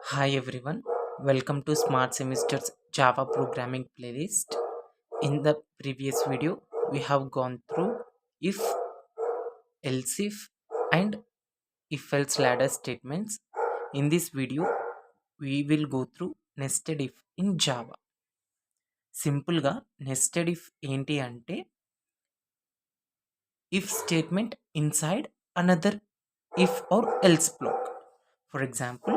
Hi everyone, welcome to Smart Semester's Java programming playlist. In the previous video, we have gone through if, else if, and if else ladder statements. In this video, we will go through nested if in Java. సింపుల్గా nested if ఏంటి అంటే if statement inside another if or else block. For example,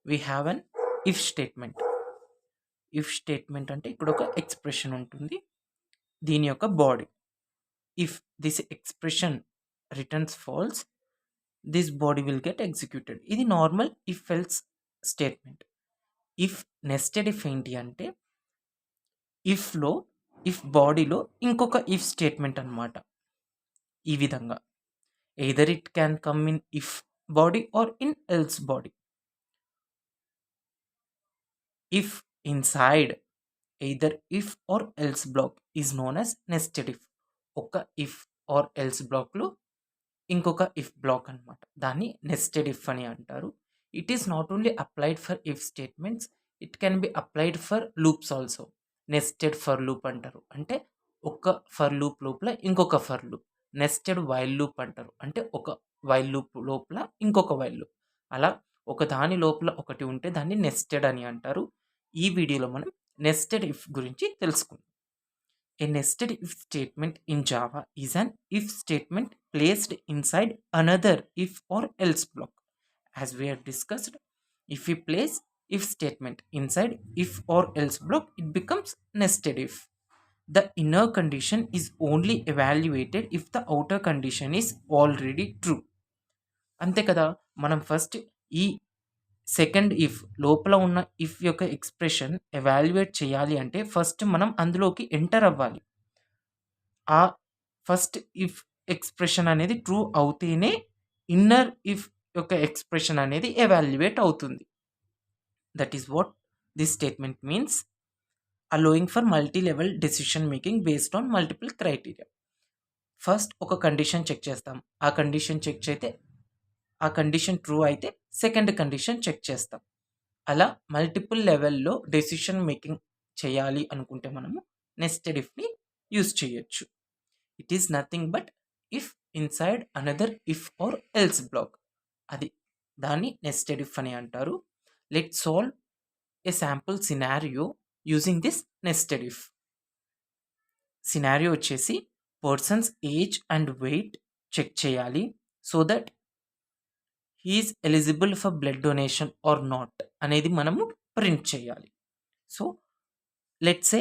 we have an if statement. If statement అంటే ఇక్కడ ఒక expression ఉంటుంది దీని యొక్క body if this expression returns false this body will get executed ఇది normal if else statement if nested if ఏంటి అంటే ఇఫ్లో if బాడీలో ఇంకొక ఇఫ్ స్టేట్మెంట్ అన్నమాట ఈ విధంగా either it can come in if body or in else body if inside either if or else block is known as nested if ఒక if or else బ్లాక్లో ఇంకొక ఇఫ్ బ్లాక్ అన్నమాట దాన్ని నెస్టెడ్ ఇఫ్ అని అంటారు it is not only applied for if statements it can be applied for loops also nested for loop అంటారు అంటే ఒక ఫర్ లూప్ లోపల ఇంకొక for loop nested while loop అంటారు అంటే ఒక వైల్ లూప్ లోపల ఇంకొక వైల్ లూప్ అలా ఒక దాని లోపల ఒకటి ఉంటే దాన్ని నెస్టెడ్ అని అంటారు ఈ వీడియోలో మనం నెస్టెడ్ ఇఫ్ గురించి తెలుసుకుందాం A nested if statement in Java is an if statement placed inside another if or else block. As we have discussed, if we place if statement inside if or else block, it becomes nested if. The inner condition is only evaluated if the outer condition is already true. అంతే కదా మనం first ఈ second if లోపల ఉన్న if యొక్క expression evaluate చేయాలి అంటే first మనం అందులోకి ఎంటర్ అవ్వాలి ఆ ఫస్ట్ ఇఫ్ ఎక్స్ప్రెషన్ అనేది ట్రూ అవుతేనే ఇన్నర్ ఇఫ్ యొక్క ఎక్స్ప్రెషన్ అనేది ఎవాల్యుయేట్ అవుతుంది that is what this statement means allowing for multi level decision making based on multiple criteria first ఒక కండిషన్ చెక్ చేస్తాం ఆ కండిషన్ చెక్ చేస్తే ఆ కండిషన్ ట్రూ అయితే సెకండ్ కండిషన్ చెక్ చేస్తాం అలా మల్టిపుల్ లెవెల్లో డెసిషన్ మేకింగ్ చేయాలి అనుకుంటే మనము నెస్టెడ్ ఇఫ్ని యూజ్ చేయొచ్చు it is nothing but if inside another if or else block అది దాన్ని నెస్టెడ్ ఇఫ్ అని అంటారు let solve a sample scenario using this nested if scenario వచ్చేసి person's age and weight check చేయాలి so that he is eligible for blood donation or not అనేది మనము print చేయాలి so let's say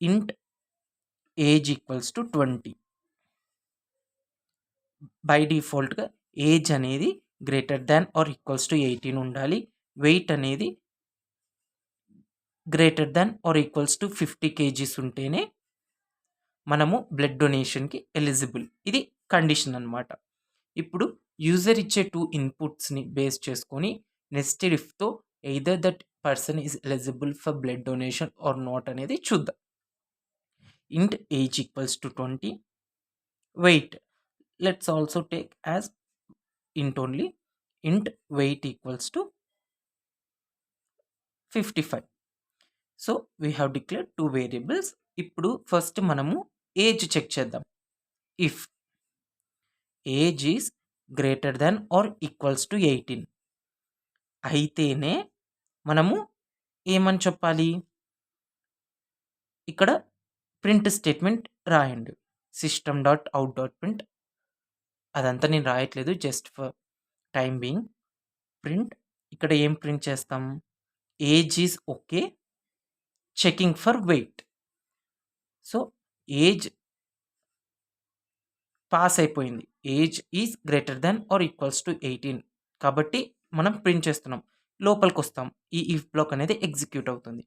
int age equals to 20 by డిఫాల్ట్గా age అనేది greater than or equals to 18 ఉండాలి weight అనేది greater than or equals to 50 kgs ఉంటేనే మనము blood డొనేషన్కి eligible ఇది కండిషన్ అనమాట ఇప్పుడు యూజర్ ఇచ్చే టూ ఇన్పుట్స్ని బేస్ చేసుకొని నెస్టెడ్ ఇఫ్తో either that person is eligible for blood donation or not అనేది చూద్దాం int age equals to 20 weight let's also take as int only int weight equals to 55 so we have declared two variables ఇప్పుడు first మనము age check చేద్దాం if age is greater than or equals to 18 అయితేనే మనము ఏమని చెప్పాలి ఇక్కడ print statement రాయండి system dot out dot print అదంతా నేను రాయట్లేదు just for time being print ఇక్కడ ఏం ప్రింట్ చేస్తాం age is okay checking for weight so age pass అయిపోయింది age is greater than or equals to 18 కాబట్టి మనం ప్రింట్ చేస్తున్నాం లోపలికి వస్తాం ఈ ఇఫ్ బ్లాక్ అనేది ఎగ్జిక్యూట్ అవుతుంది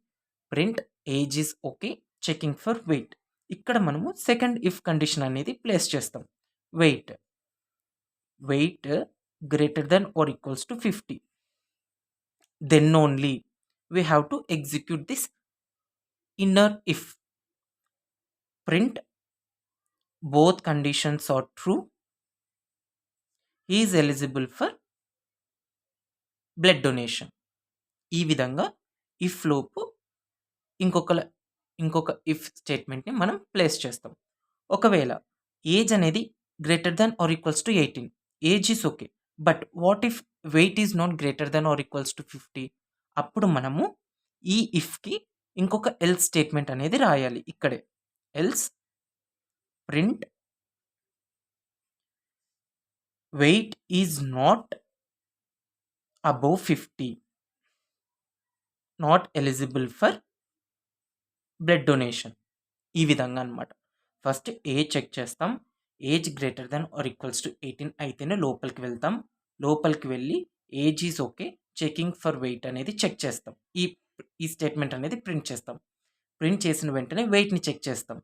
print age is okay checking for wait ఇక్కడ మనము సెకండ్ ఇఫ్ కండిషన్ అనేది ప్లేస్ చేస్తాం wait greater than or equals to 50 then only we have to execute this inner if print both conditions are true he is eligible for blood donation ఈ విధంగా if లోపు ఇంకొకల ఇంకొక if స్టేట్మెంట్‌ని మనం place చేస్తాం. ఒకవేళ age అనేది greater than or equals to 18, age is okay. But what if weight is not greater than or equals to 50? అప్పుడు మనము ఈ ఇఫ్‌కి ఇంకొక ఎల్స్ స్టేట్మెంట్ అనేది రాయాలి ఇక్కడే. Else print weight is not above 50, not eligible for blood donation. ఈ విధంగా అన్నమాట. ఫస్ట్ ఏజ్ చెక్ చేస్తాం. Age greater than or equals to 18 అయితేనే లోపలికి వెళ్తాం. లోపలికి వెళ్ళి age is okay. Checking for weight అనేది చెక్ చేస్తాం. ఈ ఈ స్టేట్మెంట్ అనేది ప్రింట్ చేస్తాం. ప్రింట్ చేసిన వెంటనే వెయిట్‌ని చెక్ చేస్తాం.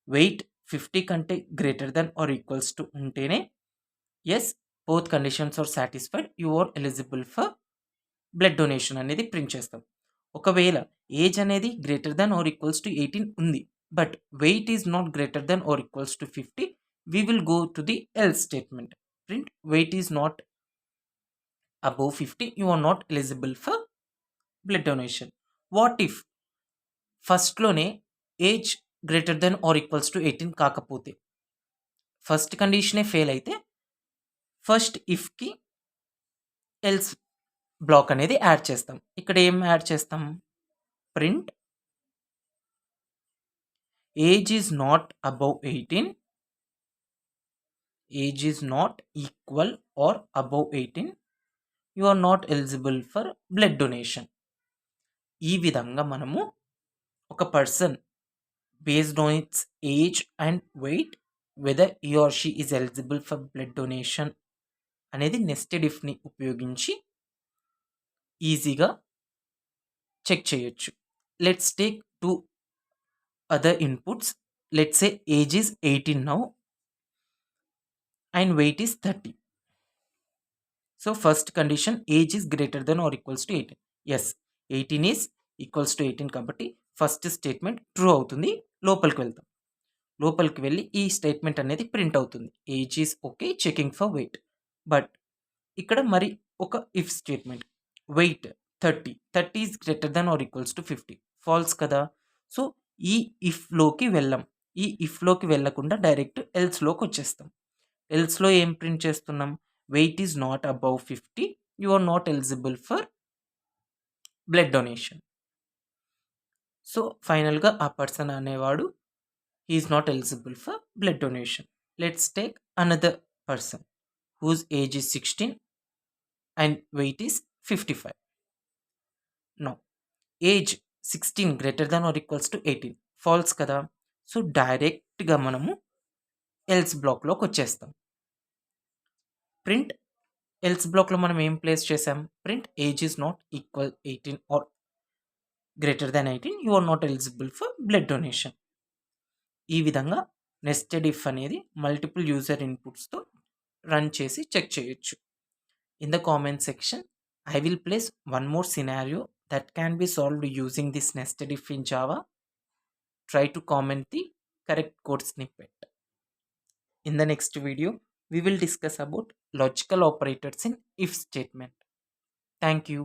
వెయిట్ 50 కంటే greater than or equals to ఉంటేనే yes, both conditions are satisfied. You are eligible for blood donation అనేది ప్రింట్ చేస్తాం. ఒకవేళ ఏజ్ అనేది greater than or equals to 18 ఉంది. But weight is not greater than or equals to 50. We will go to the else statement. Print weight is not above 50. You are not eligible for blood donation. What if ఫస్ట్‌లోనే age greater than or equals to 18 కాకపోతే? First కండిషనే fail అయితే first ఇఫ్‌కి else block అనేది add చేస్తాం. ఇక్కడ ఏం add చేస్తాం? Print age is not above 18, age is not equal or above 18, you are not eligible for blood donation. ఈ విధంగా మనము ఒక person based on its age and weight whether he or she is eligible for blood donation అనేది nested ఇఫ్‌ని ఉపయోగించి ఈజీగా check చేయొచ్చు. Let's take 2 other inputs. Let's say age is 18 now and weight is 30. So first condition age is greater then or equals to 18. Yes, 18 is equals to 18 కాబట్టి first statement true అవుతుంది. లోపలికి వెళ్తాం. లోపలికి వెళ్ళి ఈ స్టేట్మెంట్ అనేది print అవుతుంది. Age is okay, checking for weight. But ఇక్కడ మరి ఒక if statement. Weight 30, 30 is greater then or equals to 50. False కదా! సో ఈ ఇఫ్‌లోకి వెళ్ళం. ఈ ఇఫ్‌లోకి వెళ్ళకుండా డైరెక్ట్ ఎల్స్‌లోకి వచ్చేస్తాం. ఎల్స్‌లో ఏం ప్రింట్ చేస్తున్నాం? Weight is not above 50. You are not eligible for blood donation. So ఫైనల్‌గా ఆ పర్సన్ అనేవాడు he is not eligible for blood donation. Let's take another person whose age is 16 and weight is 55. Now age 16 greater than or equals to 18. False కదా! So డైరెక్ట్‌గా మనము else బ్లాక్‌లోకి వచ్చేస్తాం. Print else బ్లాక్‌లో మనం ఏం ప్లేస్ చేసాం? Print age is not equal 18 or greater than 18. You are not eligible for blood donation. ఈ విధంగా నెస్టెడ్ ఇఫ్ అనేది మల్టిపుల్ యూజర్ ఇన్పుట్స్‌తో రన్ చేసి చెక్ చేయొచ్చు. In the comment section, I will place one more scenario that can be solved using this nested if in Java. Try to comment the correct code snippet. In the next video, we will discuss about logical operators in if statement. Thank you.